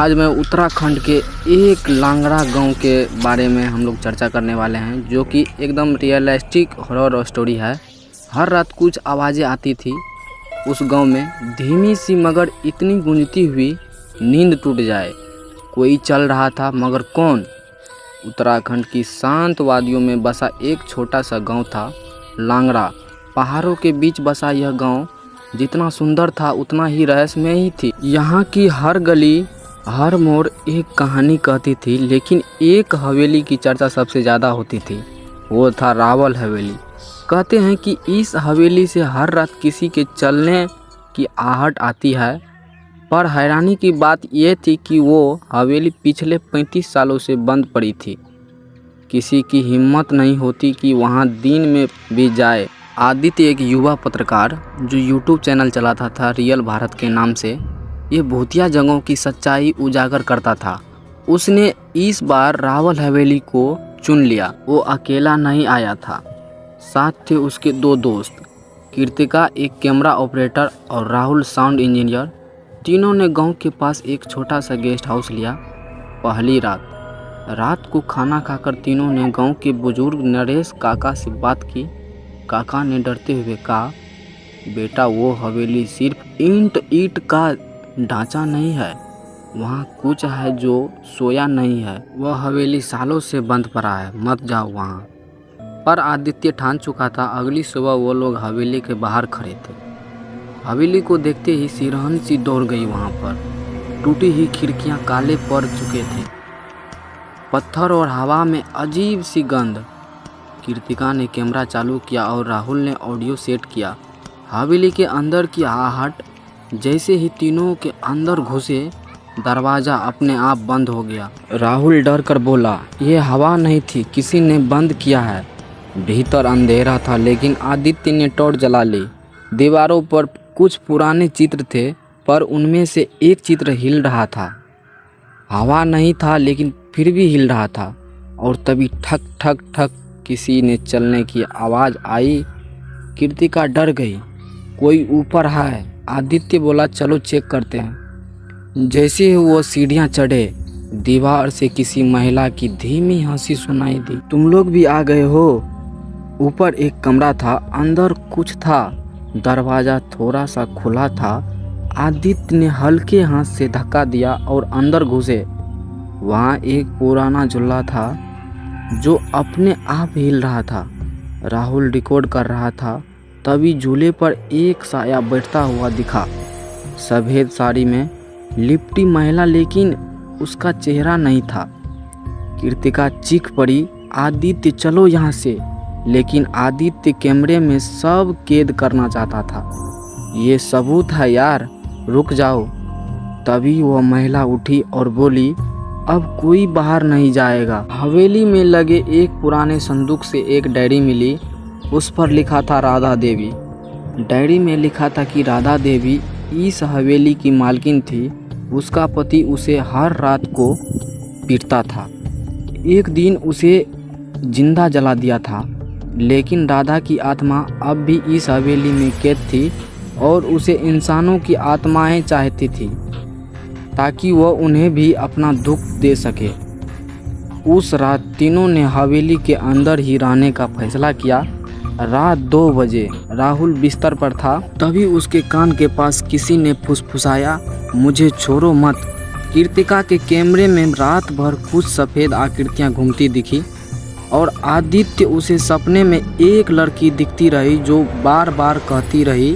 आज मैं उत्तराखंड के एक लांगड़ा गांव के बारे में हम लोग चर्चा करने वाले हैं, जो कि एकदम रियलिस्टिक हॉरर स्टोरी है। हर रात कुछ आवाज़ें आती थी उस गांव में, धीमी सी मगर इतनी गूंजती हुई नींद टूट जाए। कोई चल रहा था मगर कौन? उत्तराखंड की शांत वादियों में बसा एक छोटा सा गांव था लांगड़ा। पहाड़ों के बीच बसा यह गांव जितना सुंदर था उतना ही रहस्यमय ही थी। यहाँ की हर गली हर मोड़ एक कहानी कहती थी, लेकिन एक हवेली की चर्चा सबसे ज़्यादा होती थी। वो था रावल हवेली। कहते हैं कि इस हवेली से हर रात किसी के चलने की आहट आती है, पर हैरानी की बात यह थी कि वो हवेली पिछले 35 सालों से बंद पड़ी थी। किसी की हिम्मत नहीं होती कि वहाँ दिन में भी जाए। आदित्य एक युवा पत्रकार जो यूट्यूब चैनल चलाता था रियल भारत के नाम से, ये भूतिया जगहों की सच्चाई उजागर करता था। उसने इस बार रावल हवेली को चुन लिया। वो अकेला नहीं आया था, साथ थे उसके दो दोस्त, कृतिका एक कैमरा ऑपरेटर और राहुल साउंड इंजीनियर। तीनों ने गांव के पास एक छोटा सा गेस्ट हाउस लिया। पहली रात को खाना खाकर तीनों ने गांव के बुजुर्ग नरेश काका से बात की। काका ने डरते हुए कहा, बेटा वो हवेली सिर्फ ईंट का ढांचा नहीं है, वहाँ कुछ है जो सोया नहीं है। वह हवेली सालों से बंद पड़ा है, मत जाओ वहाँ। पर आदित्य ठान चुका था। अगली सुबह वो लोग हवेली के बाहर खड़े थे। हवेली को देखते ही सिरहन सी दौड़ गई। वहाँ पर टूटी हुई खिड़कियाँ काले पड़ चुके थे, पत्थर और हवा में अजीब सी गंध। कृतिका ने कैमरा चालू किया और राहुल ने ऑडियो सेट किया। हवेली के अंदर की आहट। जैसे ही तीनों के अंदर घुसे, दरवाज़ा अपने आप बंद हो गया। राहुल डर कर बोला, ये हवा नहीं थी, किसी ने बंद किया है। भीतर अंधेरा था, लेकिन आदित्य ने टॉर्च जला ली। दीवारों पर कुछ पुराने चित्र थे, पर उनमें से एक चित्र हिल रहा था। हवा नहीं था, लेकिन फिर भी हिल रहा था। और तभी ठक ठक ठक किसी ने चलने की आवाज़ आई। कृतिका डर गई, कोई ऊपर है। आदित्य बोला, चलो चेक करते हैं। जैसे ही वो सीढ़ियाँ चढ़े, दीवार से किसी महिला की धीमी हंसी सुनाई दी। तुम लोग भी आ गए हो? ऊपर एक कमरा था, अंदर कुछ था। दरवाज़ा थोड़ा सा खुला था। आदित्य ने हल्के हाथ से धक्का दिया और अंदर घुसे। वहाँ एक पुराना झूला था जो अपने आप हिल रहा था। राहुल रिकॉर्ड कर रहा था। तभी झूले पर एक साया बैठता हुआ दिखा, सफ़ेद साड़ी में लिपटी महिला, लेकिन उसका चेहरा नहीं था। कृतिका चीख पड़ी, आदित्य चलो यहाँ से। लेकिन आदित्य कैमरे में सब कैद करना चाहता था। ये सबूत है यार, रुक जाओ। तभी वह महिला उठी और बोली, अब कोई बाहर नहीं जाएगा। हवेली में लगे एक पुराने संदूक से एक डायरी मिली। उस पर लिखा था राधा देवी। डायरी में लिखा था कि राधा देवी इस हवेली की मालकिन थी। उसका पति उसे हर रात को पीटता था। एक दिन उसे जिंदा जला दिया था, लेकिन राधा की आत्मा अब भी इस हवेली में कैद थी और उसे इंसानों की आत्माएं चाहती थी, ताकि वह उन्हें भी अपना दुख दे सके। उस रात तीनों ने हवेली के अंदर ही रहने का फैसला किया। रात 2 बजे राहुल बिस्तर पर था। तभी उसके कान के पास किसी ने फुसफुसाया, मुझे छोड़ो मत। कृतिका के कैमरे में रात भर कुछ सफ़ेद आकृतियां घूमती दिखी और आदित्य उसे सपने में एक लड़की दिखती रही जो बार बार कहती रही,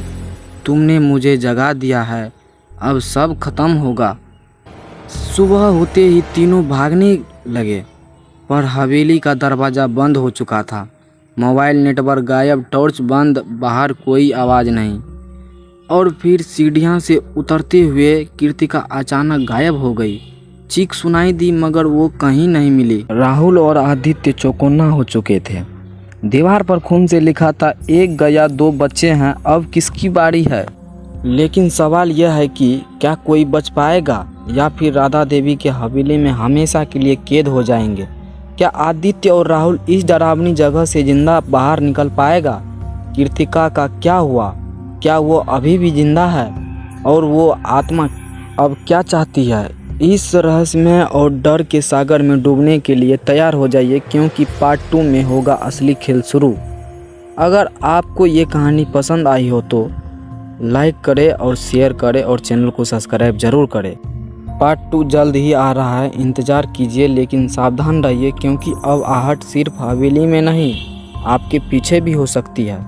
तुमने मुझे जगा दिया है, अब सब खत्म होगा। सुबह होते ही तीनों भागने लगे, पर हवेली का दरवाज़ा बंद हो चुका था। मोबाइल नेटवर्क गायब, टॉर्च बंद, बाहर कोई आवाज़ नहीं। और फिर सीढ़ियाँ से उतरते हुए कृतिका अचानक गायब हो गई। चीख सुनाई दी, मगर वो कहीं नहीं मिली। राहुल और आदित्य चौकन्ना हो चुके थे। दीवार पर खून से लिखा था, एक गया 2 बच्चे हैं, अब किसकी बारी है? लेकिन सवाल यह है कि क्या कोई बच पाएगा, या फिर राधा देवी के हवेली में हमेशा के लिए कैद हो जाएंगे? क्या आदित्य और राहुल इस डरावनी जगह से जिंदा बाहर निकल पाएगा? कृतिका का क्या हुआ? क्या वो अभी भी जिंदा है? और वो आत्मा अब क्या चाहती है? इस रहस्यमय और डर के सागर में डूबने के लिए तैयार हो जाइए, क्योंकि पार्ट 2 में होगा असली खेल शुरू। अगर आपको ये कहानी पसंद आई हो तो लाइक करें और शेयर करें और चैनल को सब्सक्राइब ज़रूर करें। पार्ट 2 जल्द ही आ रहा है, इंतज़ार कीजिए, लेकिन सावधान रहिए, क्योंकि अब आहट सिर्फ हवेली में नहीं, आपके पीछे भी हो सकती है।